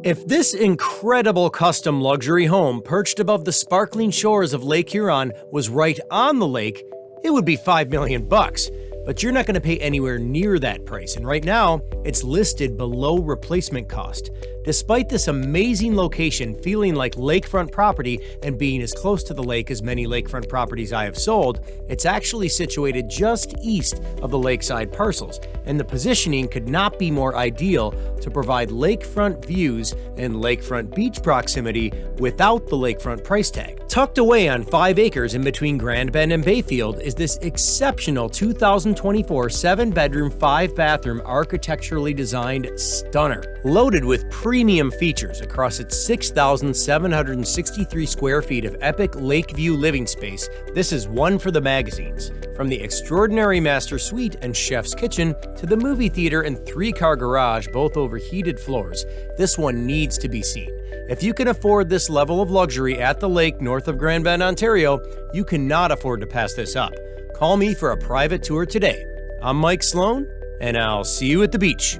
If this incredible custom luxury home perched above the sparkling shores of Lake Huron was right on the lake, it would be $5 million. But you're not going to pay anywhere near that price, and right now, it's listed below replacement cost. Despite this amazing location feeling like lakefront property and being as close to the lake as many lakefront properties I have sold, it's actually situated just east of the lakeside parcels, and the positioning could not be more ideal to provide lakefront views and lakefront beach proximity without the lakefront price tag. Tucked away on 5 acres in between Grand Bend and Bayfield is this exceptional 2024 7-bedroom, 5-bathroom architecturally designed stunner, loaded with premium features across its 6,763 square feet of epic lake view living space. This is one for the magazines. From the extraordinary master suite and chef's kitchen to the movie theater and 3-car garage, both over heated floors, this one needs to be seen. If you can afford this level of luxury at the lake north of Grand Bend, Ontario, you cannot afford to pass this up. Call me for a private tour today. I'm Mike Sloan, and I'll see you at the beach.